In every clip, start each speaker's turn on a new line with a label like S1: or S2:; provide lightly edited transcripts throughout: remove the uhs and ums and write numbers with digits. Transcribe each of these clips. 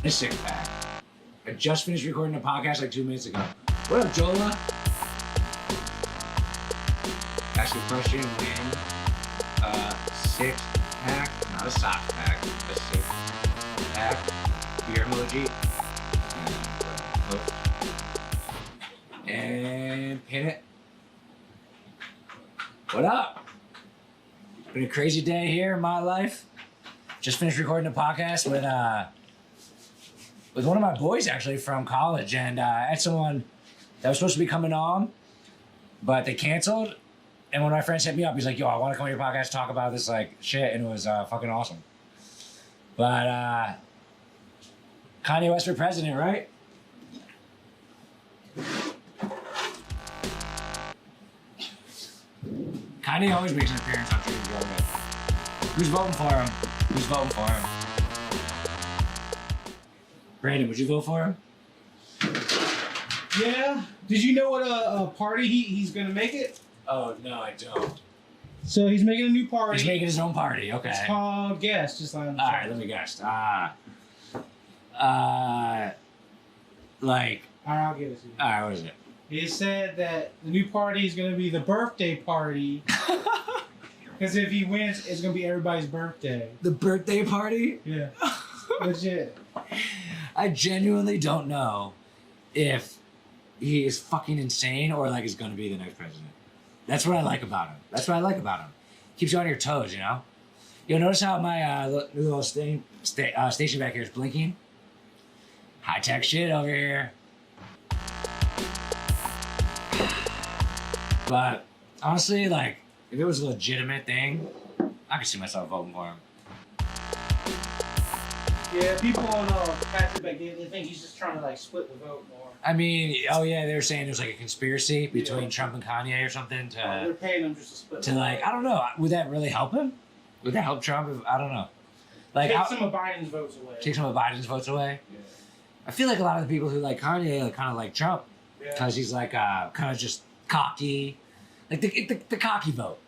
S1: A six pack. I just finished recording a podcast like 2 minutes ago. What up, Jola? Ask a question, win a six pack, not a sock pack, a six pack. Beer emoji. And pin it. What up? Been a crazy day here in my life. Just finished recording a podcast with one of my boys actually from college, and I had someone that was supposed to be coming on, but they canceled. And one of my friends hit me up. He's like, "Yo, I want to come on your podcast, talk about this like shit," and it was fucking awesome. But Kanye West for president, right? Kanye always makes an appearance on Twitter government. Who's voting for him? Who's voting for him? Brandon, would you vote for him?
S2: Yeah. Did you know what a party he's gonna make it?
S1: Oh no, I don't.
S2: So he's making a new party.
S1: He's making his own party. Okay.
S2: It's called Guess. Just like.
S1: All right, let me guess. Like.
S2: All right, I'll give it to you.
S1: All right, what is it?
S2: He said that the new party is gonna be the birthday party. Because if he wins, it's gonna be everybody's birthday.
S1: The birthday party?
S2: Yeah. Legit.
S1: I genuinely don't know if he is fucking insane or like is gonna be the next president. That's what I like about him. Keeps you on your toes, you know? You'll notice how my little station back here is blinking? High tech shit over here. But honestly, like, if it was a legitimate thing, I could see myself voting for him.
S2: Yeah, people on Patrick back then, they think he's just trying to like split the vote more.
S1: I mean, oh yeah, they were saying there's like a conspiracy between Trump and Kanye or something
S2: They're paying him just to split.
S1: To like, I don't know, would that really help him? Would that help Trump? I don't know. Like,
S2: take some of Biden's votes away.
S1: Take some of Biden's votes away.
S2: Yeah.
S1: I feel like a lot of the people who like Kanye like, kind of like Trump because he's like kind of just cocky, like the cocky vote.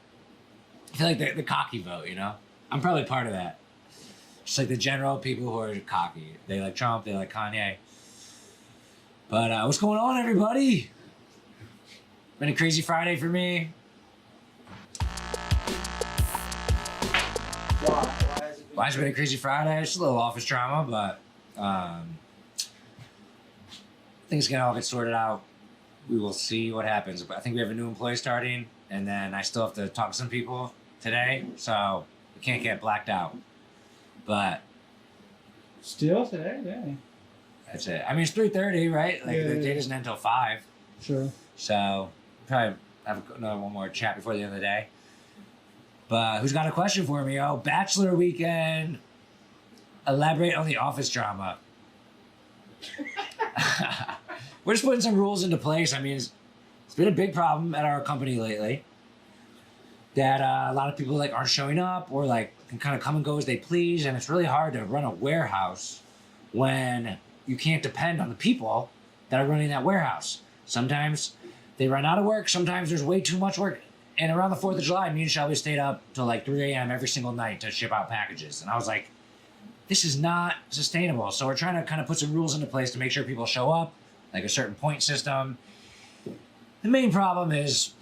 S1: I feel like the cocky vote, you know. I'm probably part of that. Just like the general people who are cocky. They like Trump, they like Kanye. But what's going on, everybody? Been a crazy Friday for me. Why has it been a crazy Friday? It's a little office drama, but things can all get sorted out. We will see what happens. But I think we have a new employee starting, and then I still have to talk to some people today, so we can't get blacked out. But
S2: still today, yeah.
S1: That's it. I mean, it's 3:30, right? Like the day doesn't end until 5.
S2: Sure.
S1: So probably have one more chat before the end of the day. But who's got a question for me? Oh, Bachelor weekend. Elaborate on the office drama. We're just putting some rules into place. I mean, it's been a big problem at our company lately that a lot of people like aren't showing up or like can kind of come and go as they please, and it's really hard to run a warehouse when you can't depend on the people that are running that warehouse. Sometimes they run out of work. Sometimes there's way too much work. And around the 4th of July, me and Shelby stayed up till like 3 a.m. every single night to ship out packages. And I was like, this is not sustainable. So we're trying to kind of put some rules into place to make sure people show up, like a certain point system. The main problem is,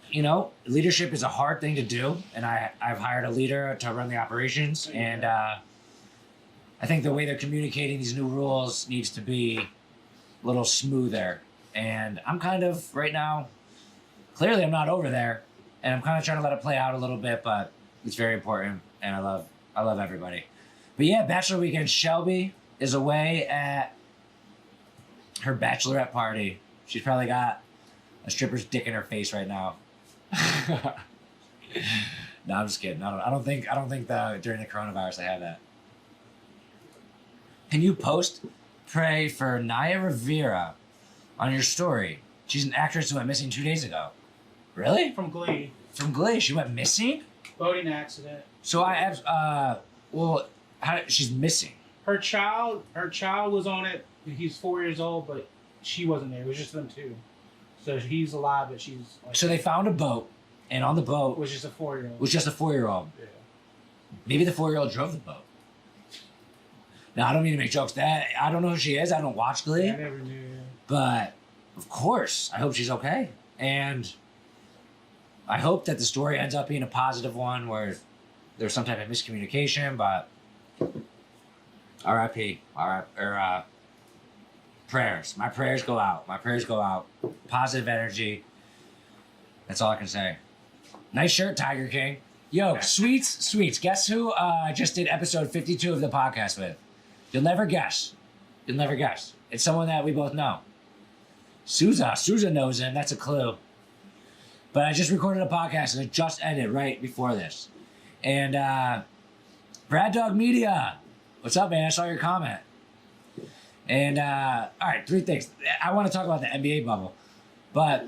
S1: you know, leadership is a hard thing to do. And I've hired a leader to run the operations. And I think the way they're communicating these new rules needs to be a little smoother. And I'm kind of, right now, clearly I'm not over there. And I'm kind of trying to let it play out a little bit, but it's very important. And I love everybody. But yeah, Bachelor weekend. Shelby is away at her bachelorette party. She's probably got a stripper's dick in her face right now. No, I'm just kidding. I don't think that during the coronavirus they have that. Can you pray for Naya Rivera on your story? She's an actress who went missing 2 days ago. Really?
S2: From Glee.
S1: From Glee? She went missing?
S2: Boating accident.
S1: So I have, she's missing.
S2: Her child was on it. He's 4 years old, but she wasn't there. It was just them two. So he's alive, but she's like...
S1: So they found a boat, and on the boat...
S2: was just a 4-year-old.
S1: Was just a 4-year-old.
S2: Yeah.
S1: Maybe the 4-year-old drove the boat. No, I don't mean to make jokes. That I don't know who she is. I don't watch Glee.
S2: I never knew.
S1: But of course, I hope she's okay. And I hope that the story ends up being a positive one where there's some type of miscommunication, but R.I.P. Prayers. My prayers go out. My prayers go out. Positive energy. That's all I can say. Nice shirt, Tiger King. Yo, Sweets. Guess who I just did episode 52 of the podcast with? You'll never guess. It's someone that we both know. Sousa knows him. That's a clue. But I just recorded a podcast and it just ended right before this. And Brad Dog Media. What's up, man? I saw your comment. And all right, 3 things. I want to talk about the NBA bubble. But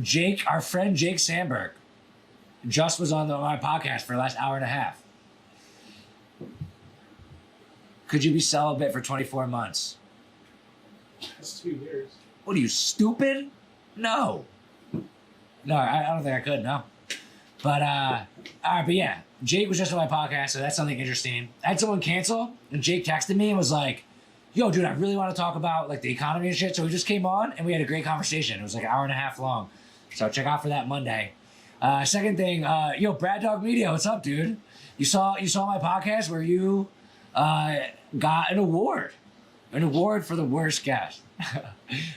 S1: Jake, our friend Jake Sandberg, just was on my podcast for the last hour and a half. Could you be celibate for 24 months?
S2: That's 2 years.
S1: What are you, stupid? No, I don't think I could, no. But, all right, but yeah, Jake was just on my podcast, so that's something interesting. I had someone cancel, and Jake texted me and was like, yo, dude, I really want to talk about, like, the economy and shit. So we just came on, and we had a great conversation. It was like an hour and a half long. So check out for that Monday. Second thing, yo, Brad Dog Media, what's up, dude? You saw my podcast where you got an award for the worst guest.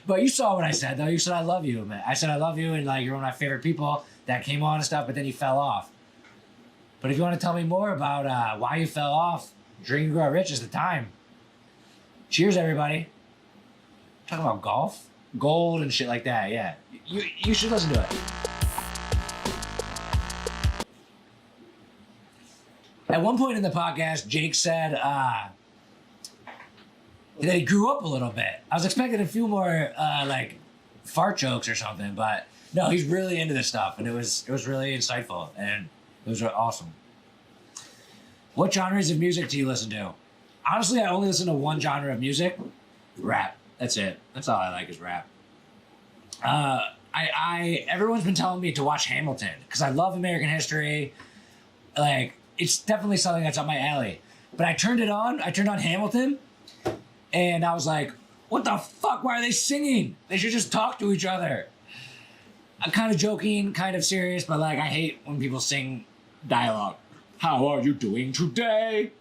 S1: But you saw what I said, though. You said I love you, man. I said I love you, and like you're one of my favorite people that came on and stuff, but then you fell off. But if you want to tell me more about why you fell off, Drink and Grow Rich is the time. Cheers, everybody. Talking about golf, gold, and shit like that. Yeah, you should listen to it. At one point in the podcast, Jake said that he grew up a little bit. I was expecting a few more like fart jokes or something, but no, he's really into this stuff, and it was really insightful, and it was awesome. What genres of music do you listen to? Honestly, I only listen to one genre of music, rap. That's it. That's all I like is rap. Everyone's been telling me to watch Hamilton because I love American history. Like, it's definitely something that's up my alley. But I turned on Hamilton, and I was like, what the fuck? Why are they singing? They should just talk to each other. I'm kind of joking, kind of serious, but like I hate when people sing dialogue. How are you doing today?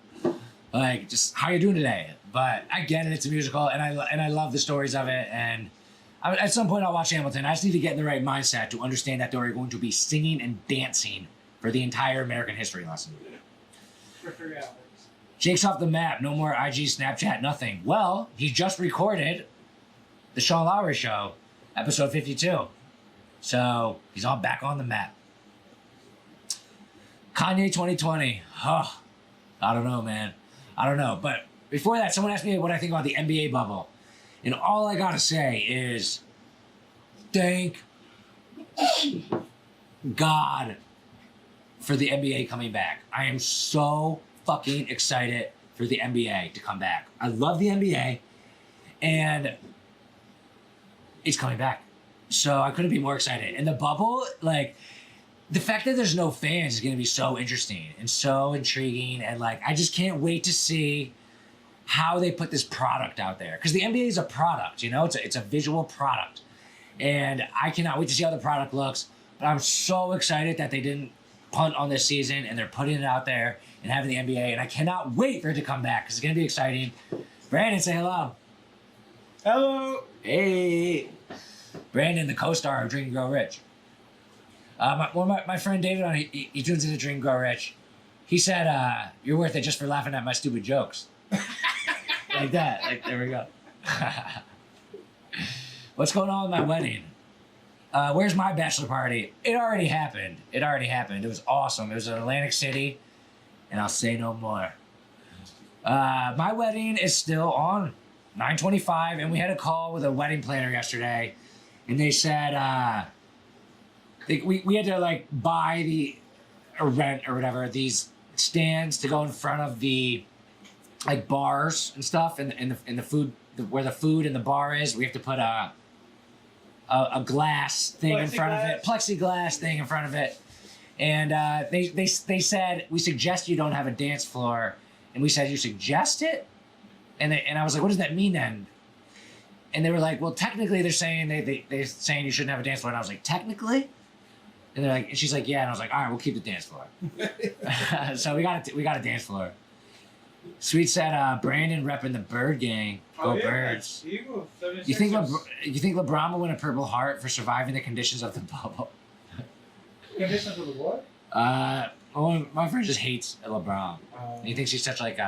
S1: Like, just how are you doing today? But I get it, it's a musical, and I love the stories of it, and at some point I'll watch Hamilton. I just need to get in the right mindset to understand that they're going to be singing and dancing for the entire American history lesson.
S2: For 3 hours.
S1: Jake's off the map. No more IG, Snapchat, nothing. Well, he just recorded the Sean Lowery Show, episode 52. So he's all back on the map. Kanye 2020. Oh, I don't know, man. I don't know. But before that, someone asked me what I think about the NBA bubble. And all I gotta say is thank God for the NBA coming back. I am so fucking excited for the NBA to come back. I love the NBA, and it's coming back. So I couldn't be more excited. And the bubble, like, the fact that there's no fans is going to be so interesting and so intriguing. And, like, I just can't wait to see how they put this product out there. Because the NBA is a product, you know? It's a visual product. And I cannot wait to see how the product looks. But I'm so excited that they didn't punt on this season and they're putting it out there and having the NBA. And I cannot wait for it to come back because it's going to be exciting. Brandon, say hello.
S2: Hello.
S1: Hey. Brandon, the co-star of Drink and Grow Rich. My friend David, he tunes into Drink and Grow Rich. He said, you're worth it just for laughing at my stupid jokes. Like that. Like, there we go. What's going on with my wedding? Where's my bachelor party? It already happened. It was awesome. It was in Atlantic City, and I'll say no more. My wedding is still on 9/25, and we had a call with a wedding planner yesterday, and they said we had to like buy or rent or whatever these stands to go in front of the like bars and stuff, in the food where the food and the bar is. We have to put a glass thing in front of it, plexiglass thing in front of it, and they said we suggest you don't have a dance floor And we said, you suggest it? And I was like, what does that mean then? And they were like, well, technically they're saying they're saying you shouldn't have a dance floor. And I was like, technically? And they're like, and she's like, yeah. And I was like, all right, we'll keep the dance floor. So we got a dance floor. Sweet said, Brandon repping the Bird Gang. Go Birds. You think LeBron will win a Purple Heart for surviving the conditions of the bubble?
S2: Conditions of the what?
S1: Well, my friend just hates LeBron. He thinks he's such like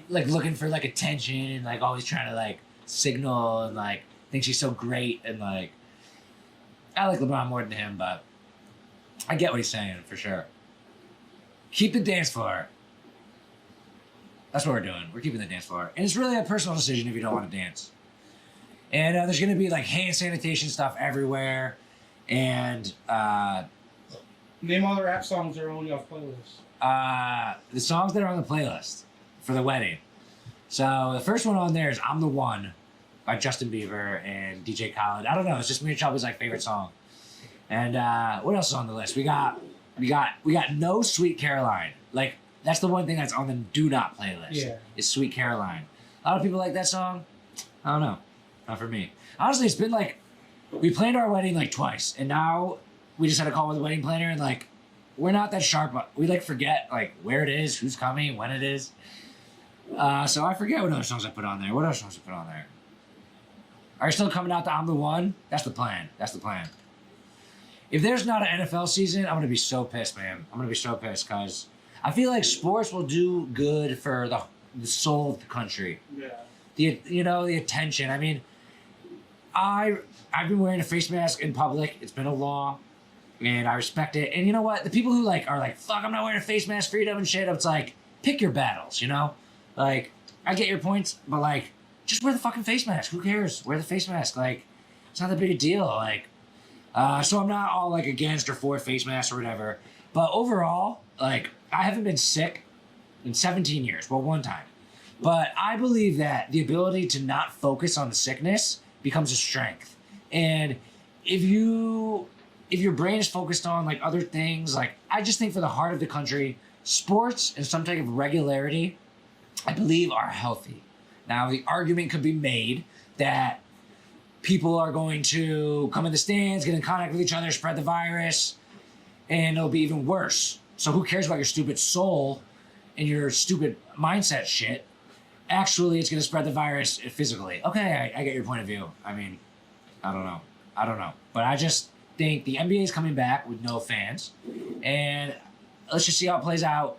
S1: looking for like attention and like always trying to like signal and like thinks he's so great and like I like LeBron more than him, but I get what he's saying for sure. Keep the dance floor. That's what we're doing. We're keeping the dance floor. And it's really a personal decision if you don't want to dance. And there's going to be like hand sanitation stuff everywhere. And
S2: name all the rap songs that are on your playlist.
S1: The songs that are on the playlist for the wedding. So the first one on there is I'm the One by Justin Bieber and DJ Khaled. I don't know. It's just me and Shelby's like favorite song. And what else is on the list? We got No Sweet Caroline. Like, that's the one thing that's on the do not playlist.
S2: Yeah.
S1: Is Sweet Caroline. A lot of people like that song. I don't know. Not for me. Honestly, it's been like, we planned our wedding like twice. And now we just had a call with the wedding planner and like, we're not that sharp. We like forget like where it is, who's coming, when it is. So I forget what other songs I put on there. What other songs I put on there? Are you still coming out to I'm the One? That's the plan. That's the plan. If there's not an NFL season, I'm going to be so pissed, man. I'm going to be so pissed because I feel like sports will do good for the soul of the country.
S2: Yeah.
S1: The attention. I mean, I've been wearing a face mask in public. It's been a law, and I respect it. And you know what? The people who like are like, fuck, I'm not wearing a face mask, freedom and shit. It's like, pick your battles, you know? Like, I get your points, but like, just wear the fucking face mask. Who cares? Wear the face mask. Like, it's not that big a deal. Like, so I'm not all like against or for face masks or whatever. But overall, like, I haven't been sick in 17 years. Well, one time. But I believe that the ability to not focus on the sickness becomes a strength. And if your brain is focused on like other things, like I just think for the heart of the country, sports and some type of regularity, I believe are healthy. Now, the argument could be made that people are going to come in the stands, get in contact with each other, spread the virus, and it'll be even worse. So who cares about your stupid soul and your stupid mindset shit? Actually, it's going to spread the virus physically. Okay, I get your point of view. I mean, I don't know. But I just think the NBA is coming back with no fans. And let's just see how it plays out.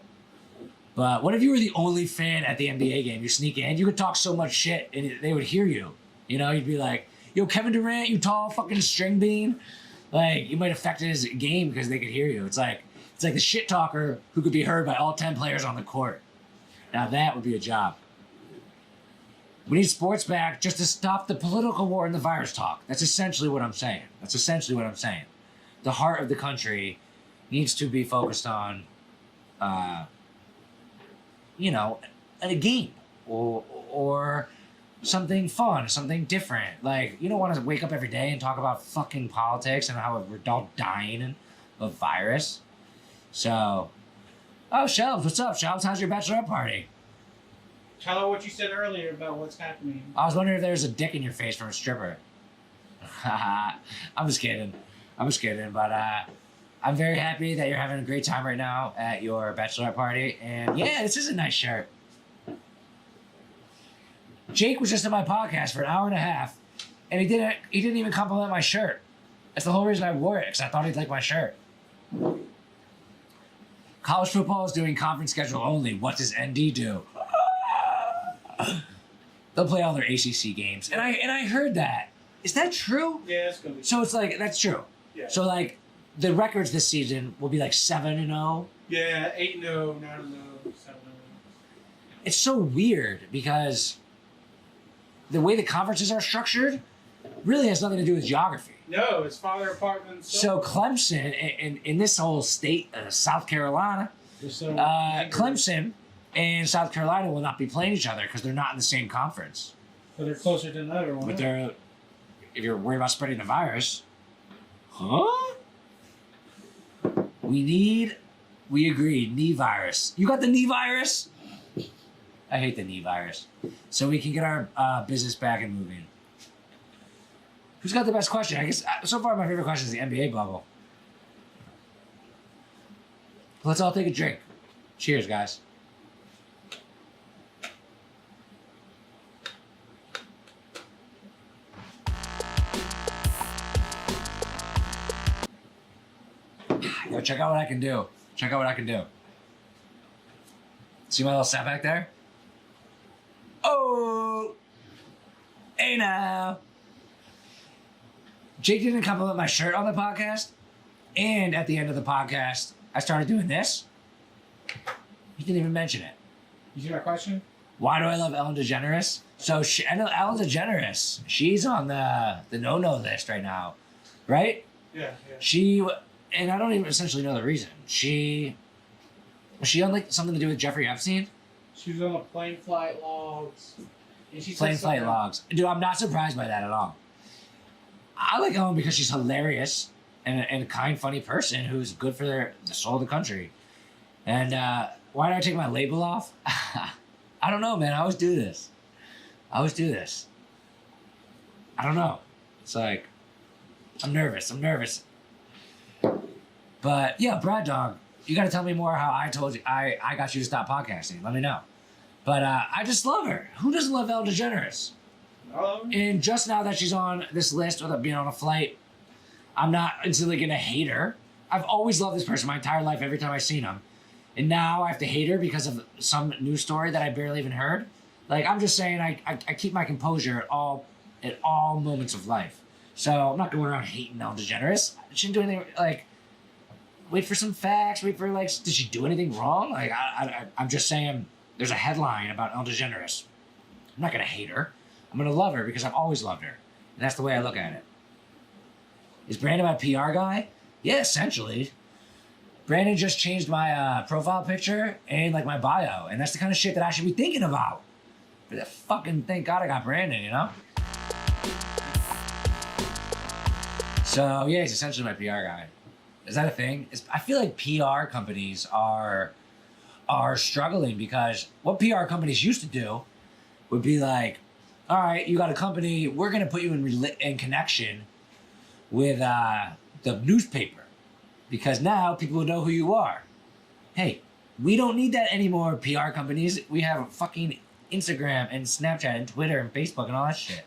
S1: But what if you were the only fan at the NBA game? You sneak in, you could talk so much shit and they would hear you. You know, you'd be like, yo, Kevin Durant, you tall fucking string bean. Like, you might affect his game because they could hear you. It's like the shit talker who could be heard by all 10 players on the court. Now that would be a job. We need sports back just to stop the political war and the virus talk. That's essentially what I'm saying. The heart of the country needs to be focused on, a game or something fun, something different. Like, you don't want to wake up every day and talk about fucking politics and how we're all dying of virus. So, Shelves, what's up, Shelves? How's your bachelorette party?
S2: Tell her what you said earlier about what's happening.
S1: I was wondering if there's a dick in your face from a stripper. I'm just kidding, but I'm very happy that you're having a great time right now at your bachelorette party. And yeah, this is a nice shirt. Jake was just on my podcast for an hour and a half, and he didn't even compliment my shirt. That's the whole reason I wore it, because I thought he'd like my shirt. College football is doing conference schedule only. What does ND do? They'll play all their ACC games, and I heard that. Is that true?
S2: Yeah, it's gonna be.
S1: So it's like that's true.
S2: Yeah.
S1: So like the records this season will be like 7-0.
S2: Yeah, 8-0, 9-0, 7-0.
S1: It's so weird because the way the conferences are structured really has nothing to do with geography.
S2: No, it's farther apart than
S1: so Clemson in this whole state, South Carolina, Clemson and South Carolina will not be playing each other because they're not in the same conference.
S2: But they're closer to another one.
S1: But if you're worried about spreading the virus, huh? We need We agree. Knee virus. You got the knee virus? I hate the knee virus. So we can get our business back and moving. Who's got the best question? I guess so far my favorite question is the NBA bubble. Let's all take a drink. Cheers, guys. Yo, check out what I can do. Check out what I can do. See my little set back there? Oh! Hey now! Jake didn't compliment my shirt on the podcast. And at the end of the podcast, I started doing this. He didn't even mention it.
S2: You see my question?
S1: Why do I love Ellen DeGeneres? So I know Ellen DeGeneres. She's on the no-no list right now. Right?
S2: Yeah.
S1: And I don't even essentially know the reason. Was she on like something to do with Jeffrey Epstein?
S2: She was on the plane flight logs. And she
S1: Plane flight logs. Dude, I'm not surprised by that at all. I like Ellen because she's hilarious and a kind, funny person who's good for the soul of the country. And why did I take my label off? I don't know, man. I always do this. I don't know. It's like, I'm nervous. But yeah, Brad Dog, you got to tell me more how I told you, I got you to stop podcasting. Let me know. But I just love her. Who doesn't love Ellen DeGeneres? And just now that she's on this list without being on a flight, I'm not instantly going to hate her. I've always loved this person my entire life every time I've seen him. And now I have to hate her because of some news story that I barely even heard. Like, I'm just saying I keep my composure at all moments of life. So I'm not going around hating Ellen DeGeneres. She didn't do anything, like, wait for some facts, wait for, like, did she do anything wrong? Like, I'm just saying there's a headline about Ellen DeGeneres. I'm not going to hate her. I'm going to love her because I've always loved her. And that's the way I look at it. Is Brandon my PR guy? Yeah, essentially. Brandon just changed my profile picture and, like, my bio. And that's the kind of shit that I should be thinking about. But fucking thank God I got Brandon, you know? So, yeah, he's essentially my PR guy. Is that a thing? I feel like PR companies are struggling because what PR companies used to do would be like, all right, you got a company, we're going to put you in connection with the newspaper because now people know who you are. Hey, we don't need that anymore, PR companies. We have fucking Instagram and Snapchat and Twitter and Facebook and all that shit.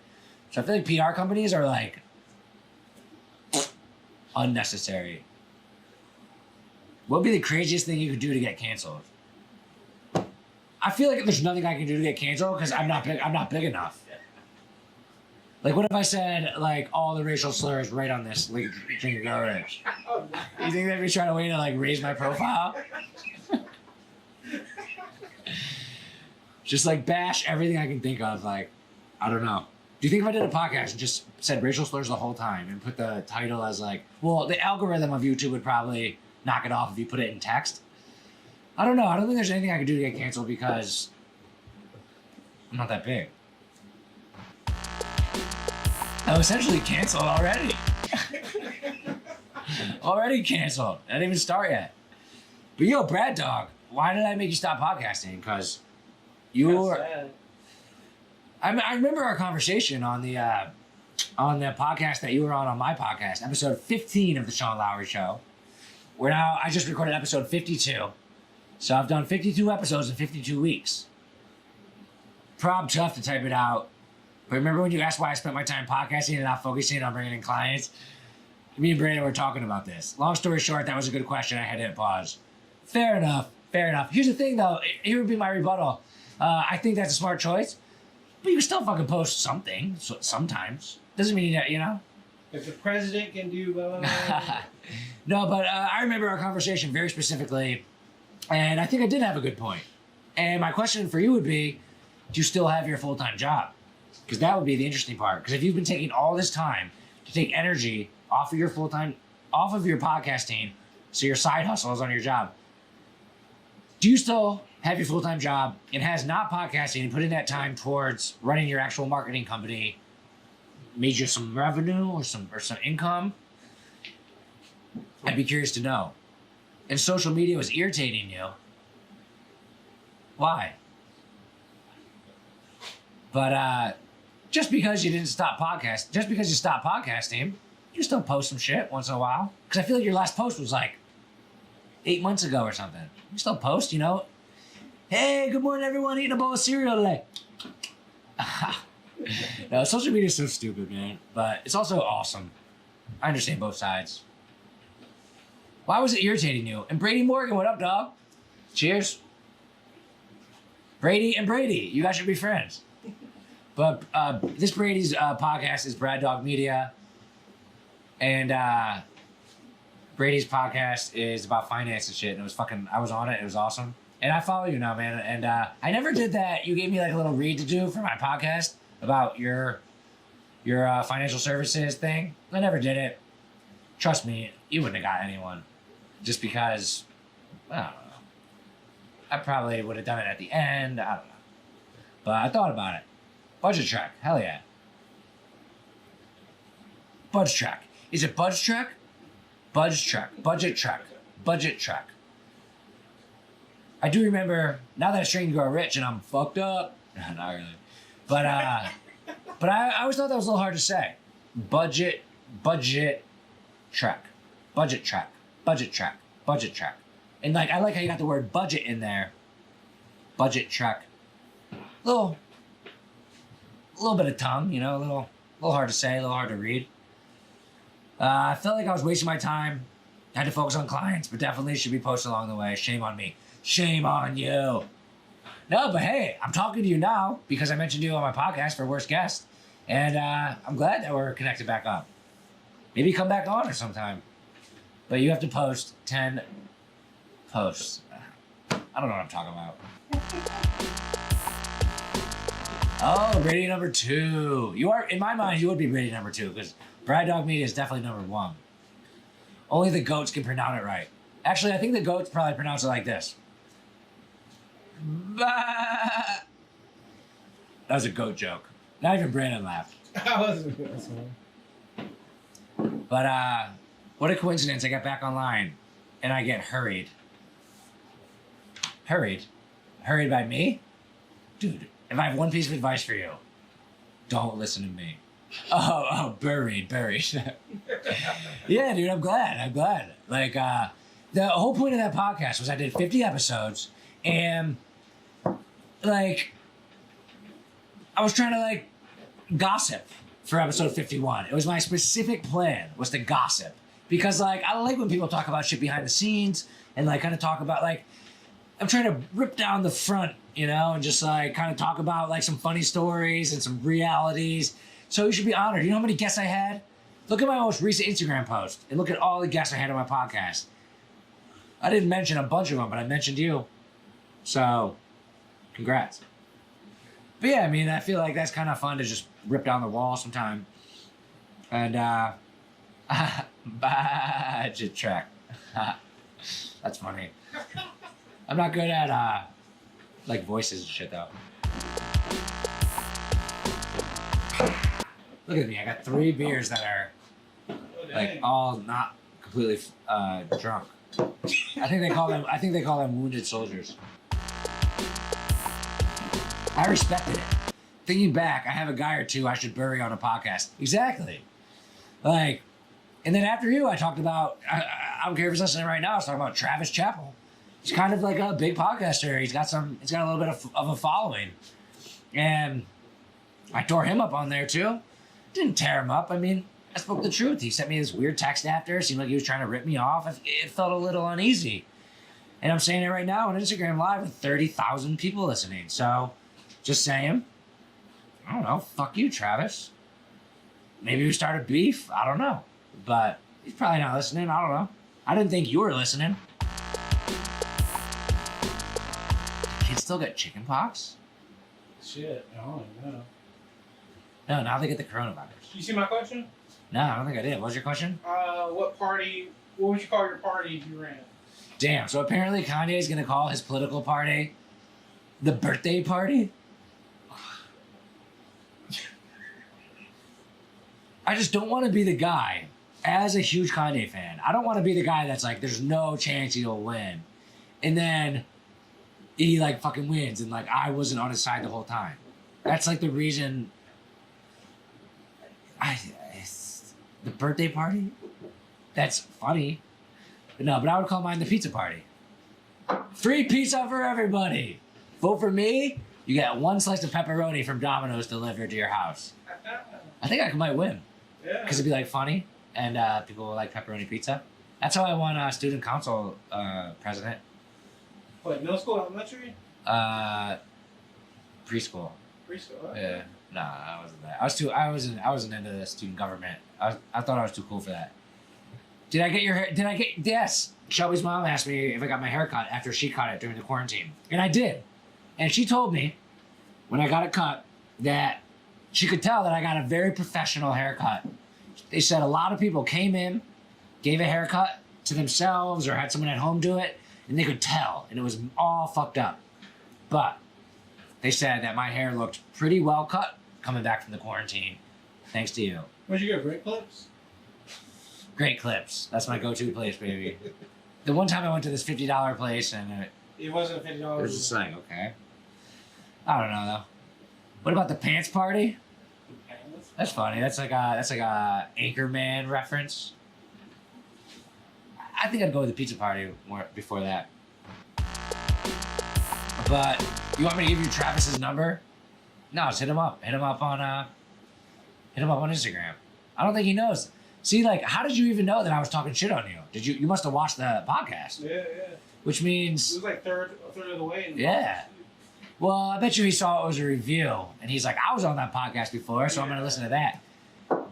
S1: So I feel like PR companies are like unnecessary. What would be the craziest thing you could do to get canceled? I feel like there's nothing I can do to get canceled because I'm not big enough. Like, what if I said, like, all the racial slurs right on this, like, drink of Lowery? You think they'd be trying to wait to, like, raise my profile? Just, like, bash everything I can think of, like, I don't know. Do you think if I did a podcast and just said racial slurs the whole time and put the title as, like, well, the algorithm of YouTube would probably knock it off if you put it in text? I don't know. I don't think there's anything I could do to get canceled because I'm not that big. I'm essentially canceled already. Already canceled. I didn't even start yet. But yo, Brad Dog, why did I make you stop podcasting? Because you were... I remember our conversation on the podcast that you were on my podcast, episode 15 of the Sean Lowery Show. I just recorded episode 52. So I've done 52 episodes in 52 weeks. Prob tough to type it out. But remember when you asked why I spent my time podcasting and not focusing on bringing in clients? Me and Brandon were talking about this. Long story short, that was a good question. I had to hit pause. Fair enough. Here's the thing, though. Here would be my rebuttal. I think that's a smart choice. But you can still fucking post something sometimes. Doesn't mean that, you know?
S2: If the president can do blah, blah, blah.
S1: No, but I remember our conversation very specifically. And I think I did have a good point. And my question for you would be, do you still have your full-time job? Because that would be the interesting part. Because if you've been taking all this time to take energy off of your podcasting, so your side hustle is on your job, do you still have your full-time job and has not podcasting and putting that time towards running your actual marketing company made you some revenue or some income? I'd be curious to know. and social media was irritating you, why? But just because you stopped podcasting, you still post some shit once in a while. Because I feel like your last post was like 8 months ago or something. You still post, you know? Hey, good morning, everyone. Eating a bowl of cereal today. No, social media is so stupid, man. But it's also awesome. I understand both sides. Why was it irritating you? And Brady Morgan, what up, dog? Cheers. Brady and Brady, you guys should be friends. But this Brady's podcast is Brad Dog Media. And Brady's podcast is about finance and shit. And it was I was on it. It was awesome. And I follow you now, man. And I never did that. You gave me like a little read to do for my podcast about your financial services thing. I never did it. Trust me, you wouldn't have got anyone. Just because, I don't know. I probably would have done it at the end. I don't know. But I thought about it. Budget track. Hell yeah. Budget track. Is it budget track? Budget track. Budget track. Budget track. I do remember, now that I'm starting to grow rich and I'm fucked up. Not really. But I always thought that was a little hard to say. Budget track. Budget track. Budget track. Budget track. And like, I like how you got the word budget in there. Budget track. Little bit of tongue, you know, a little hard to say, a little hard to read. I felt like I was wasting my time. I had to focus on clients, but definitely should be posted along the way. Shame on me. Shame on you. No, but hey, I'm talking to you now because I mentioned you on my podcast for Worst Guest. And I'm glad that we're connected back up. Maybe come back on or sometime. But you have to post 10 posts. I don't know what I'm talking about. Oh, rating number 2. You are, in my mind, you would be rating number 2 because Brad Dog Media is definitely number 1. Only the goats can pronounce it right. Actually, I think the goats probably pronounce it like this. Bah. That was a goat joke. Not even Brandon laughed.
S2: I wasn't good.
S1: But what a coincidence! I got back online, and I get hurried. Hurried by me, dude. If I have one piece of advice for you, don't listen to me. Oh, buried. Yeah, dude, I'm glad. Like, the whole point of that podcast was I did 50 episodes, and like, I was trying to like gossip for episode 51. It was my specific plan was to gossip because like I like when people talk about shit behind the scenes and like kind of talk about like I'm trying to rip down the front, you know, and just like kind of talk about like some funny stories and some realities. So you should be honored. You know how many guests I had? Look at my most recent Instagram post and look at all the guests I had on my podcast. I didn't mention a bunch of them, but I mentioned you. So, congrats. But yeah, I mean, I feel like that's kind of fun to just rip down the wall sometime. And, budget track. That's funny. I'm not good at, like, voices and shit, though. Look at me. I got 3 beers that are, like, all not completely drunk. I think they call them wounded soldiers. I respected it. Thinking back, I have a guy or two I should bury on a podcast. Exactly. Like, and then after you, I talked about, I don't care if he's listening right now, I was talking about Travis Chappell. He's kind of like a big podcaster. He's got a little bit of a following. And I tore him up on there too. Didn't tear him up. I mean, I spoke the truth. He sent me this weird text after. It seemed like he was trying to rip me off. It felt a little uneasy. And I'm saying it right now on Instagram Live with 30,000 people listening. So, just saying. I don't know. Fuck you, Travis. Maybe we started beef. I don't know. But he's probably not listening. I don't know. I didn't think you were listening. Kids still get chicken pox?
S2: Shit. I don't know.
S1: No, now they get the coronavirus.
S2: You see my question?
S1: No, I don't think I did. What was your question?
S2: What would you call your party if you ran?
S1: Damn, so apparently Kanye is going to call his political party the birthday party? I just don't want to be the guy as a huge Kanye fan, I don't want to be the guy that's like, there's no chance he'll win. And then he like fucking wins and like I wasn't on his side the whole time. That's like the reason the birthday party? That's funny. But no, but I would call mine the pizza party. Free pizza for everybody. Vote for me. You get one slice of pepperoni from Domino's delivered to your house. I think I might win.
S2: Yeah.
S1: Because it'd be like funny and people will like pepperoni pizza. That's how I won student council president.
S2: What, middle school, elementary?
S1: Preschool.
S2: Preschool. Okay.
S1: Yeah. Nah, I wasn't that. I wasn't into the student government. I thought I was too cool for that. Did I get your hair? Yes. Shelby's mom asked me if I got my hair cut after she cut it during the quarantine. And I did. And she told me when I got it cut that she could tell that I got a very professional haircut. They said a lot of people came in, gave a haircut to themselves or had someone at home do it, and they could tell. And it was all fucked up. But they said that my hair looked pretty well cut coming back from the quarantine. Thanks to you.
S2: Where'd you go? Great Clips?
S1: Great Clips. That's my go-to place, baby. The one time I went to this $50 place and
S2: It wasn't $50.
S1: it was just like, okay. I don't know though. What about the pants party? That's funny. That's like a Anchorman reference. I think I'd go with the pizza party more before that. But you want me to give you Travis's number? No, just hit him up. Hit him up on Instagram. I don't think he knows. See, like, how did you even know that I was talking shit on you? Did you? You must have watched the podcast.
S2: Yeah.
S1: Which means.
S2: It was like a third of the way.
S1: Yeah. Well, I bet you he saw it was a review, and he's like, I was on that podcast before, so I'm going to listen to that.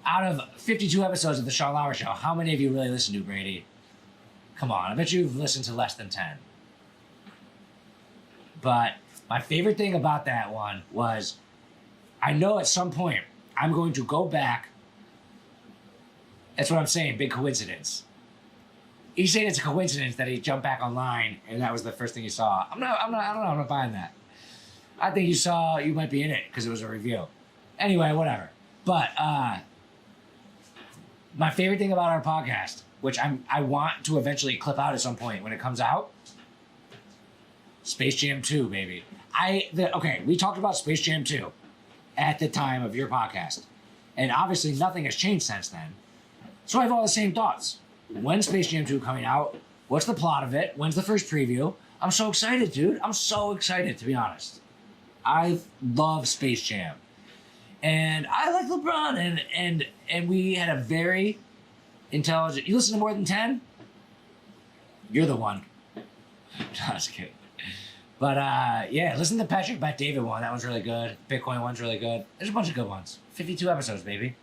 S1: Out of 52 episodes of the Sean Lowery Show, how many of you really listen to, Brady? Come on, I bet you've listened to less than 10. But my favorite thing about that one was, I know at some point I'm going to go back. That's what I'm saying, big coincidence. He's saying it's a coincidence that he jumped back online and that was the first thing he saw. I don't know, I'm not buying that. I think you might be in it because it was a review. Anyway, whatever. But my favorite thing about our podcast, which I want to eventually clip out at some point when it comes out, Space Jam 2, baby. Okay, we talked about Space Jam 2 at the time of your podcast. And obviously nothing has changed since then. So I have all the same thoughts. When's Space Jam 2 coming out? What's the plot of it? When's the first preview? I'm so excited, dude. I'm so excited, to be honest. I love Space Jam. And I like LeBron. And we had a very intelligent... You listen to more than 10? You're the one. Just kidding. But yeah, listen to the Patrick Bet David one. That one's really good. Bitcoin one's really good. There's a bunch of good ones. 52 episodes, baby.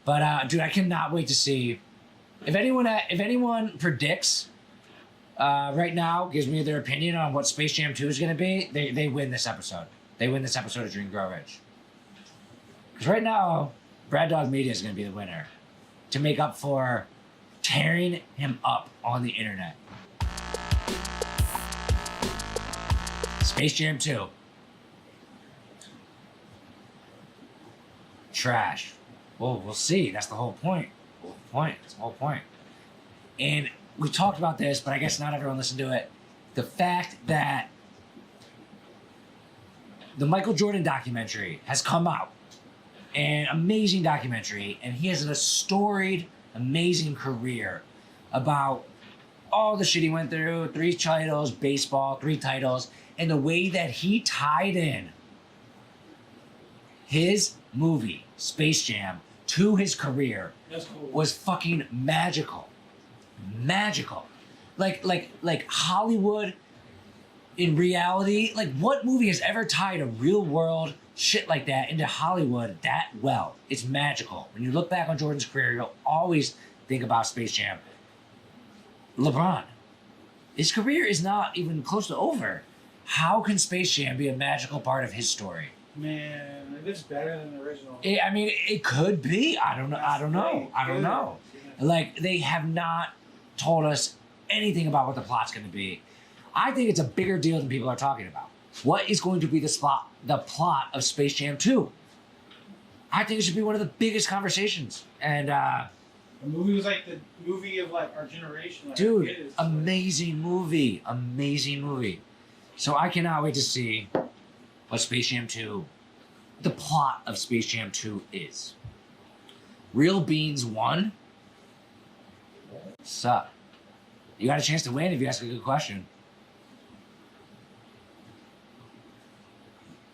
S1: But dude, I cannot wait to see if anyone predicts right now, gives me their opinion on what Space Jam 2 is going to be. They win this episode. They win this episode of Dream Grow Rich. Because right now, Brad Dog Media is going to be the winner to make up for tearing him up on the internet. Space Jam 2. Trash. Well, we'll see. That's the whole point. That's the whole point. And we talked about this, but I guess not everyone listened to it. The fact that the Michael Jordan documentary has come out. An amazing documentary. And he has a storied, amazing career about all the shit he went through. 3 titles, baseball, 3 titles. And the way that he tied in his movie, Space Jam, to his career was fucking magical. Magical. Like Hollywood in reality, like what movie has ever tied a real world shit like that into Hollywood that well? It's magical. When you look back on Jordan's career, you'll always think about Space Jam. LeBron, his career is not even close to over. How can Space Jam be a magical part of his story?
S2: Man, it's better than the original.
S1: I mean, it could be. I don't know. Like, they have not told us anything about what the plot's going to be. I think it's a bigger deal than people are talking about. What is going to be the plot of Space Jam 2? I think it should be one of the biggest conversations. And
S2: The movie was like the movie of like our generation. Like,
S1: Dude,
S2: it is,
S1: amazing movie. Amazing movie. So I cannot wait to see what Space Jam 2, the plot of Space Jam 2 is. Real Beans won. Sup? You got a chance to win if you ask a good question.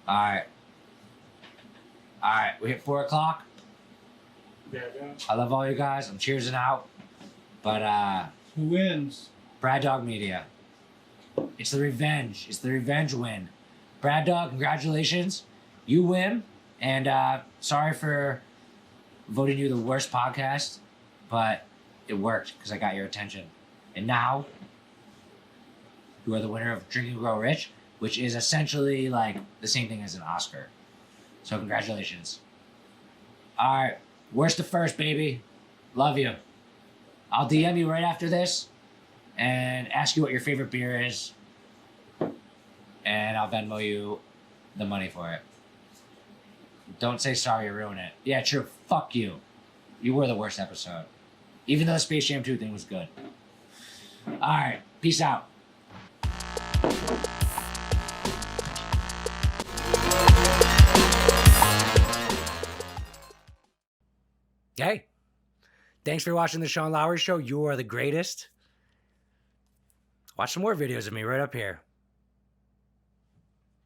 S1: Alright. Alright, we hit 4 o'clock.
S2: Yeah, yeah.
S1: I love all you guys. I'm cheersing out. But
S2: Who wins?
S1: Brad Dog Media. It's the revenge. It's the revenge win. Brad Dog, congratulations. You win. And sorry for voting you the worst podcast, but it worked because I got your attention. And now you are the winner of Drink and Grow Rich, which is essentially like the same thing as an Oscar. So congratulations. All right. Worst to first, baby. Love you. I'll DM you right after this and ask you what your favorite beer is. And I'll Venmo you the money for it. Don't say sorry or ruin it. Yeah, true. Fuck you. You were the worst episode. Even though the Space Jam 2 thing was good. Alright. Peace out. Hey. Thanks for watching the Sean Lowery Show. You are the greatest. Watch some more videos of me right up here.